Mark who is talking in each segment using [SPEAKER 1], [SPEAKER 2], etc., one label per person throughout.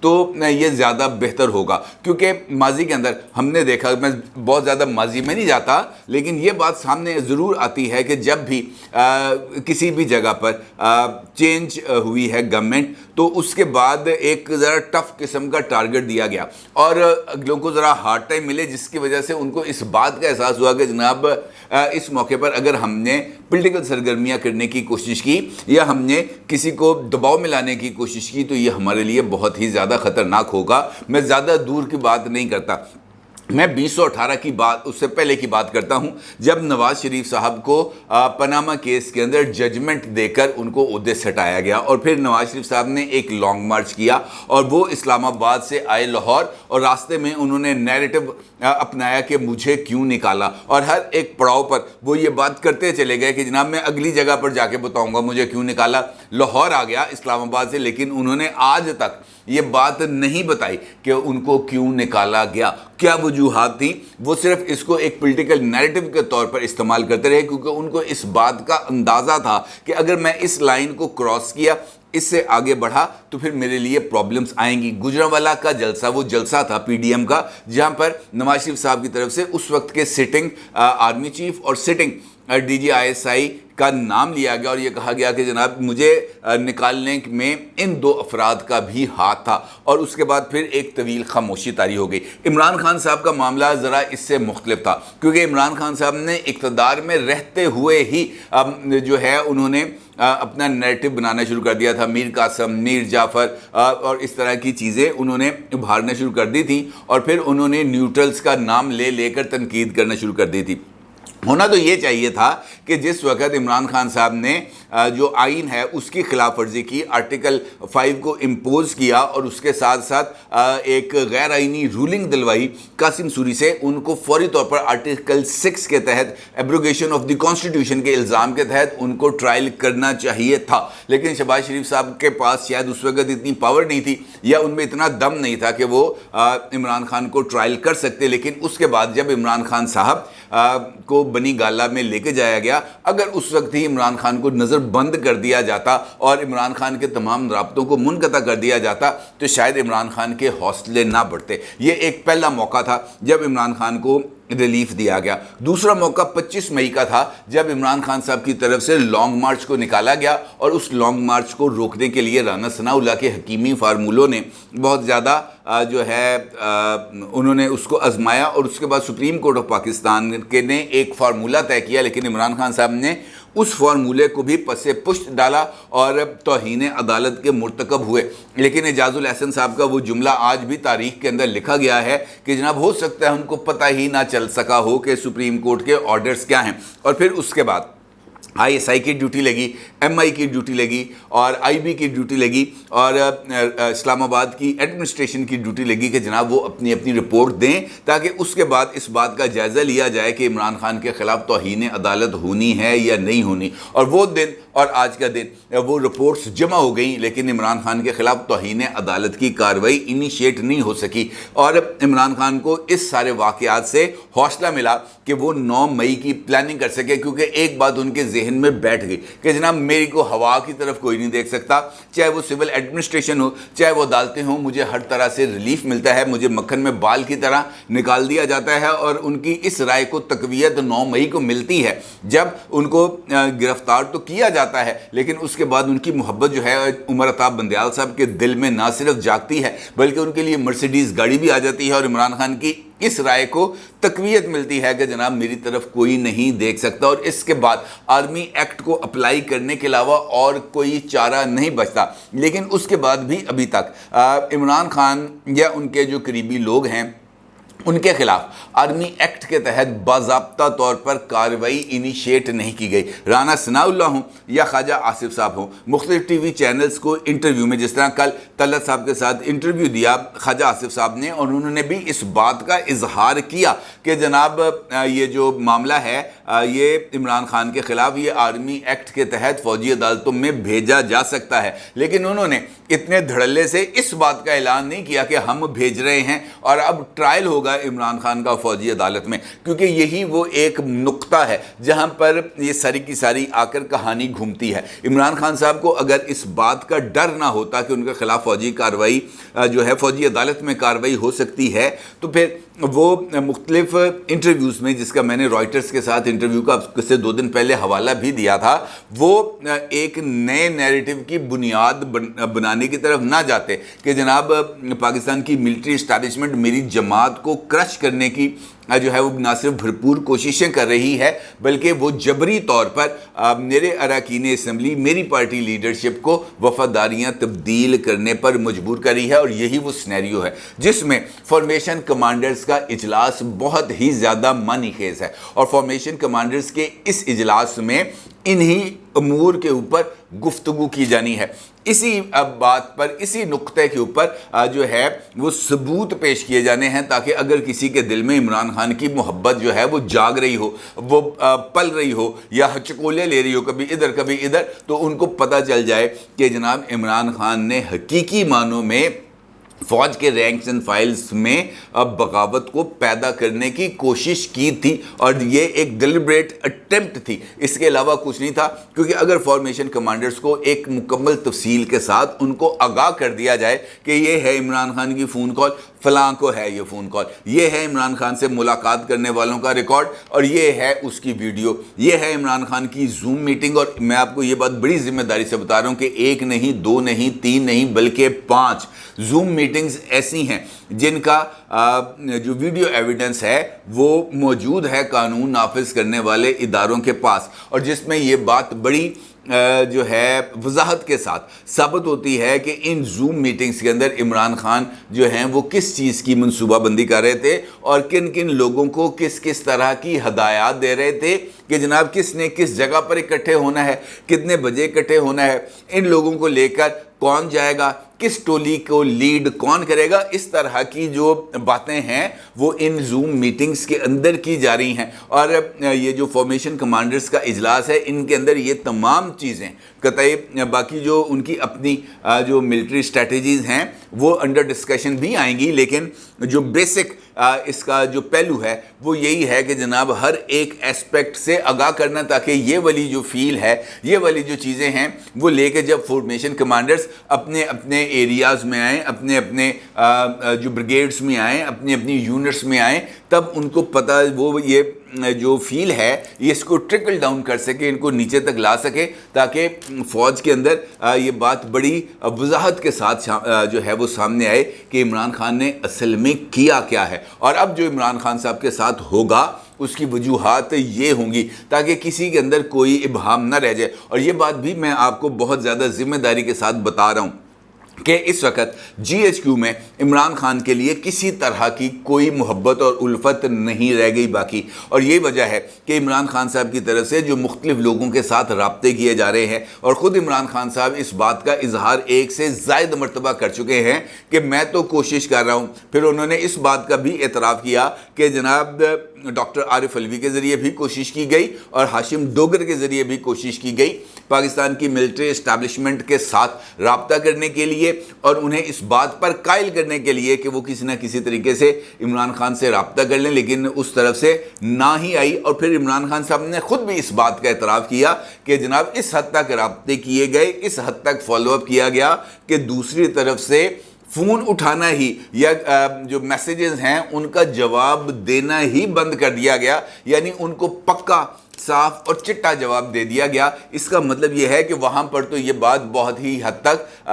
[SPEAKER 1] تو یہ زیادہ بہتر ہوگا، کیونکہ ماضی کے اندر ہم نے دیکھا، میں بہت زیادہ ماضی میں نہیں جاتا لیکن یہ بات سامنے ضرور آتی ہے کہ جب بھی کسی بھی جگہ پر چینج ہوئی ہے گورنمنٹ، تو اس کے بعد ایک ذرا ٹف قسم کا ٹارگٹ دیا گیا اور لوگوں کو ذرا ہارڈ ٹائم ملے، جس کی وجہ سے ان کو اس بات کا احساس ہوا کہ جناب اس موقع پر اگر ہم نے پولیٹیکل سرگرمیاں کرنے کی کوشش کی یا ہم نے کسی کو دباؤ میں لانے کی کوشش کی تو یہ ہمارے لیے بہت ہی زیادہ خطرناک ہوگا۔ میں زیادہ دور کی بات نہیں کرتا، میں 2018 کی بات، اس سے پہلے کی بات کرتا ہوں، جب نواز شریف صاحب کو پاناما کیس کے اندر ججمنٹ دے کر ان کو عہدے سے ہٹایا گیا اور پھر نواز شریف صاحب نے ایک لانگ مارچ کیا اور وہ اسلام آباد سے آئے لاہور، اور راستے میں انہوں نے نیریٹو اپنایا کہ مجھے کیوں نکالا، اور ہر ایک پڑاؤ پر وہ یہ بات کرتے چلے گئے کہ جناب میں اگلی جگہ پر جا کے بتاؤں گا مجھے کیوں نکالا۔ لاہور آ گیا اسلام آباد سے، لیکن انہوں نے آج تک یہ بات نہیں بتائی کہ ان کو کیوں نکالا گیا، کیا وجوہات تھی۔ وہ صرف اس کو ایک پولیٹیکل نیریٹو کے طور پر استعمال کرتے رہے، کیونکہ ان کو اس بات کا اندازہ تھا کہ اگر میں اس لائن کو کراس کیا، اس سے آگے بڑھا تو پھر میرے لیے پرابلمز آئیں گی۔ گجرانوالہ کا جلسہ وہ جلسہ تھا پی ڈی ایم کا، جہاں پر نواز شریف صاحب کی طرف سے اس وقت کے سٹنگ آرمی چیف اور sitting D G I S I کا نام لیا گیا اور یہ کہا گیا کہ جناب مجھے نکالنے میں ان دو افراد کا بھی ہاتھ تھا، اور اس کے بعد پھر ایک طویل خاموشی طاری ہو گئی۔ عمران خان صاحب کا معاملہ ذرا اس سے مختلف تھا، کیونکہ عمران خان صاحب نے اقتدار میں رہتے ہوئے ہی جو ہے انہوں نے اپنا نیریٹو بنانا شروع کر دیا تھا۔ میر قاسم، میر جعفر اور اس طرح کی چیزیں انہوں نے ابھارنا شروع کر دی تھیں، اور پھر انہوں نے نیوٹرلز کا نام لے لے کر تنقید کرنا شروع کر دی تھی۔ ہونا تو یہ چاہیے تھا کہ جس وقت عمران خان صاحب نے جو آئین ہے اس کی خلاف ورزی کی، آرٹیکل 5 کو امپوز کیا اور اس کے ساتھ ساتھ ایک غیر آئینی رولنگ دلوائی قاسم سوری سے، ان کو فوری طور پر آرٹیکل 6 کے تحت ایبروگیشن آف دی کانسٹیٹیوشن کے الزام کے تحت ان کو ٹرائل کرنا چاہیے تھا، لیکن شہباز شریف صاحب کے پاس شاید اس وقت اتنی پاور نہیں تھی یا ان میں اتنا دم نہیں تھا کہ وہ عمران خان کو ٹرائل کر سکتے۔ لیکن اس کے بعد جب عمران خان صاحب کو بنی گالہ میں لے کے جایا گیا، اگر اس وقت ہی عمران خان کو نظر بند کر دیا جاتا اور عمران خان کے تمام رابطوں کو منقطع کر دیا جاتا تو شاید عمران خان کے حوصلے نہ بڑھتے۔ یہ ایک پہلا موقع تھا جب عمران خان کو ریلیف دیا گیا۔ دوسرا موقع 25 مئی کا تھا جب عمران خان صاحب کی طرف سے لانگ مارچ کو نکالا گیا، اور اس لانگ مارچ کو روکنے کے لیے رانا ثناء اللہ کے حکیمی فارمولوں نے بہت زیادہ جو ہے انہوں نے اس کو آزمایا، اور اس کے بعد سپریم کورٹ آف پاکستان کے نے ایک فارمولہ طے کیا، لیکن عمران خان صاحب نے اس فارمولے کو بھی پس پشت ڈالا اور توہین عدالت کے مرتکب ہوئے۔ لیکن اعجاز الاحسن صاحب کا وہ جملہ آج بھی تاریخ کے اندر لکھا گیا ہے کہ جناب ہو سکتا ہے ان کو پتہ ہی نہ چل سکا ہو کہ سپریم کورٹ کے آرڈرز کیا ہیں، اور پھر اس کے بعد آئی ایس آئی کی ڈیوٹی لگی، ایم آئی کی ڈیوٹی لگی، اور آئی بی کی ڈیوٹی لگی، اور اسلام آباد کی ایڈمنسٹریشن کی ڈیوٹی لگی کہ جناب وہ اپنی اپنی رپورٹ دیں، تاکہ اس کے بعد اس بات کا جائزہ لیا جائے کہ عمران خان کے خلاف توہین عدالت ہونی ہے یا نہیں ہونی۔ اور وہ دن اور آج کا دن وہ رپورٹس جمع ہو گئیں، لیکن عمران خان کے خلاف توہین عدالت کی کارروائی انیشیٹ نہیں ہو سکی، اور عمران خان کو اس سارے واقعات سے حوصلہ ملا کہ وہ 9 مئی کی پلاننگ کر سکے، کیونکہ ایک بات ان کے ذہن میں بیٹھ گئی کہ جناب میری کو ہوا کی طرف کوئی نہیں دیکھ سکتا، چاہے وہ سول ایڈمنسٹریشن ہو، چاہے وہ عدالتیں ہوں، مجھے ہر طرح سے ریلیف ملتا ہے، مجھے مکھن میں بال کی طرح نکال دیا جاتا ہے۔ اور ان کی اس رائے کو تقویت 9 مئی کو ملتی ہے جب ان کو گرفتار تو کیا جاتا ہے، لیکن اس کے بعد ان کی محبت جو ہے عمر عطا بندیال صاحب کے دل میں نہ صرف جاگتی ہے بلکہ ان کے لیے مرسیڈیز گاڑی بھی آ جاتی ہے، اور عمران خان کی اس رائے کو تقویت ملتی ہے کہ جناب میری طرف کوئی نہیں دیکھ سکتا، اور اس کے بعد آرمی ایکٹ کو اپلائی کرنے کے علاوہ اور کوئی چارہ نہیں بچتا۔ لیکن اس کے بعد بھی ابھی تک عمران خان یا ان کے جو قریبی لوگ ہیں ان کے خلاف آرمی ایکٹ کے تحت باضابطہ طور پر کارروائی انیشیٹ نہیں کی گئی۔ رانا ثناء اللہ ہوں یا خواجہ آصف صاحب ہوں، مختلف ٹی وی چینلز کو انٹرویو میں، جس طرح کل طلعت صاحب کے ساتھ انٹرویو دیا خواجہ آصف صاحب نے، اور انہوں نے بھی اس بات کا اظہار کیا کہ جناب یہ جو معاملہ ہے یہ عمران خان کے خلاف یہ آرمی ایکٹ کے تحت فوجی عدالتوں میں بھیجا جا سکتا ہے، لیکن انہوں نے اتنے دھڑلے سے اس بات کا اعلان نہیں کیا کہ ہم بھیج رہے ہیں اور اب ٹرائل ہوگا ہوگا عمران خان کا فوجی عدالت میں، کیونکہ یہی وہ ایک نقطہ ہے جہاں پر یہ ساری کی ساری آ کر کہانی گھومتی ہے۔ عمران خان صاحب کو اگر اس بات کا ڈر نہ ہوتا کہ ان کے خلاف فوجی کارروائی جو ہے فوجی عدالت میں کارروائی ہو سکتی ہے، تو پھر وہ مختلف انٹرویوز میں، جس کا میں نے رائٹرز کے ساتھ انٹرویو کا سے 2 دن پہلے حوالہ بھی دیا تھا، وہ ایک نئے نیریٹو کی بنیاد بنانے کی طرف نہ جاتے کہ جناب پاکستان کی ملٹری اسٹیبلشمنٹ میری جماعت کو کرش کرنے کی جو ہے وہ نہ صرف بھرپور کوششیں کر رہی ہے، بلکہ وہ جبری طور پر میرے اراکین اسمبلی، میری پارٹی لیڈرشپ کو وفاداریاں تبدیل کرنے پر مجبور کر رہی ہے۔ اور یہی وہ سینیریو ہے جس میں فارمیشن کمانڈرز کا اجلاس بہت ہی زیادہ معنی خیز ہے، اور فارمیشن کمانڈرز کے اس اجلاس میں انہی امور کے اوپر گفتگو کی جانی ہے۔ اسی بات پر، اسی نقطے کے اوپر جو ہے وہ ثبوت پیش کیے جانے ہیں، تاکہ اگر کسی کے دل میں عمران خان کی محبت جو ہے وہ جاگ رہی ہو، وہ پل رہی ہو، یا ہچکولے لے رہی ہو کبھی ادھر کبھی ادھر، تو ان کو پتہ چل جائے کہ جناب عمران خان نے حقیقی معنوں میں فوج کے رینکس اینڈ فائلز میں بغاوت کو پیدا کرنے کی کوشش کی تھی، اور یہ ایک ڈیلیبریٹ اٹیمپٹ تھی، اس کے علاوہ کچھ نہیں تھا۔ کیونکہ اگر فارمیشن کمانڈرز کو ایک مکمل تفصیل کے ساتھ ان کو آگاہ کر دیا جائے کہ یہ ہے عمران خان کی فون کال، فلاں کو ہے یہ فون کال، یہ ہے عمران خان سے ملاقات کرنے والوں کا ریکارڈ، اور یہ ہے اس کی ویڈیو، یہ ہے عمران خان کی زوم میٹنگ، اور میں آپ کو یہ بات بڑی ذمہ داری سے بتا رہا ہوں کہ 1 نہیں 2 نہیں 3 نہیں بلکہ 5 زوم میٹنگز ایسی ہیں جن کا جو ویڈیو ایویڈنس ہے وہ موجود ہے قانون نافذ کرنے والے اداروں کے پاس، اور جس میں یہ بات بڑی جو ہے وضاحت کے ساتھ ثابت ہوتی ہے کہ ان زوم میٹنگز کے اندر عمران خان جو ہیں وہ کس چیز کی منصوبہ بندی کر رہے تھے، اور کن کن لوگوں کو کس کس طرح کی ہدایات دے رہے تھے کہ جناب کس نے کس جگہ پر اکٹھے ہونا ہے، کتنے بجے اکٹھے ہونا ہے، ان لوگوں کو لے کر کون جائے گا، کس ٹولی کو لیڈ کون کرے گا۔ اس طرح کی جو باتیں ہیں وہ ان زوم میٹنگز کے اندر کی جا رہی ہیں، اور یہ جو فارمیشن کمانڈرز کا اجلاس ہے ان کے اندر یہ تمام چیزیں قطعی، باقی جو ان کی اپنی جو ملٹری اسٹریٹجیز ہیں وہ انڈر ڈسکشن بھی آئیں گی، لیکن جو بیسک اس کا جو پہلو ہے وہ یہی ہے کہ جناب ہر ایک ایسپیکٹ سے آگاہ کرنا، تاکہ یہ والی جو فیل ہے، یہ والی جو چیزیں ہیں وہ لے کے جب فارمیشن کمانڈرز اپنے اپنے ایریاز میں آئیں، اپنے اپنے جو بریگیڈز میں آئیں، اپنی اپنی یونٹس میں آئیں، تب ان کو پتہ وہ یہ جو فیل ہے یہ اس کو ٹرکل ڈاؤن کر سکے، ان کو نیچے تک لا سکے، تاکہ فوج کے اندر یہ بات بڑی وضاحت کے ساتھ جو ہے وہ سامنے آئے کہ عمران خان نے اصل میں کیا کیا ہے، اور اب جو عمران خان صاحب کے ساتھ ہوگا اس کی وجوہات یہ ہوں گی، تاکہ کسی کے اندر کوئی ابہام نہ رہ جائے۔ اور یہ بات بھی میں آپ کو بہت زیادہ ذمہ داری کے ساتھ بتا رہا ہوں کہ اس وقت جی ایچ کیو میں عمران خان کے لیے کسی طرح کی کوئی محبت اور الفت نہیں رہ گئی باقی، اور یہ وجہ ہے کہ عمران خان صاحب کی طرف سے جو مختلف لوگوں کے ساتھ رابطے کیے جا رہے ہیں، اور خود عمران خان صاحب اس بات کا اظہار 1 سے زائد مرتبہ کر چکے ہیں کہ میں تو کوشش کر رہا ہوں۔ پھر انہوں نے اس بات کا بھی اعتراف کیا کہ جناب ڈاکٹر عارف علوی کے ذریعے بھی کوشش کی گئی اور ہاشم ڈوگر کے ذریعے بھی کوشش کی گئی پاکستان کی ملٹری اسٹیبلشمنٹ کے ساتھ رابطہ کرنے کے لیے، اور انہیں اس بات پر قائل کرنے کے لیے کہ وہ کسی نہ کسی طریقے سے عمران خان سے رابطہ کر لیں، لیکن اس طرف سے نہ ہی آئی۔ اور پھر عمران خان صاحب نے خود بھی اس بات کا اعتراف کیا کہ جناب اس حد تک رابطے کیے گئے، اس حد تک فالو اپ کیا گیا کہ دوسری طرف سے فون اٹھانا ہی یا جو میسیجز ہیں ان کا جواب دینا ہی بند کر دیا گیا، یعنی ان کو پکا صاف اور چٹا جواب دے دیا گیا۔ اس کا مطلب یہ ہے کہ وہاں پر تو یہ بات بہت ہی حد تک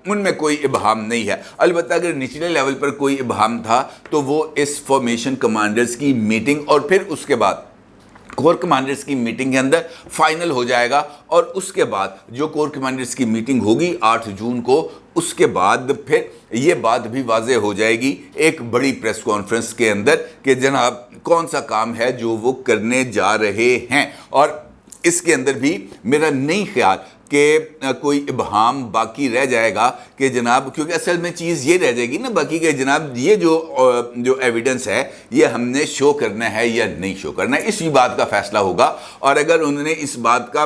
[SPEAKER 1] ان میں کوئی ابہام نہیں ہے۔ البتہ اگر نچلے لیول پر کوئی ابہام تھا تو وہ اس فارمیشن کمانڈرز کی میٹنگ اور پھر اس کے بعد کور کمانڈرز کی میٹنگ کے اندر فائنل ہو جائے گا، اور اس کے بعد جو کور کمانڈرز کی میٹنگ ہوگی 8 جون کو، اس کے بعد پھر یہ بات بھی واضح ہو جائے گی ایک بڑی پریس کانفرنس کے اندر کہ جناب کون سا کام ہے جو وہ کرنے جا رہے ہیں۔ اور اس کے اندر بھی میرا نہیں خیال کہ کوئی ابہام باقی رہ جائے گا کہ جناب، کیونکہ اصل میں چیز یہ رہ جائے گی نا باقی کہ جناب یہ جو ایویڈنس ہے یہ ہم نے شو کرنا ہے یا نہیں شو کرنا ہے، اسی بات کا فیصلہ ہوگا۔ اور اگر انہوں نے اس بات کا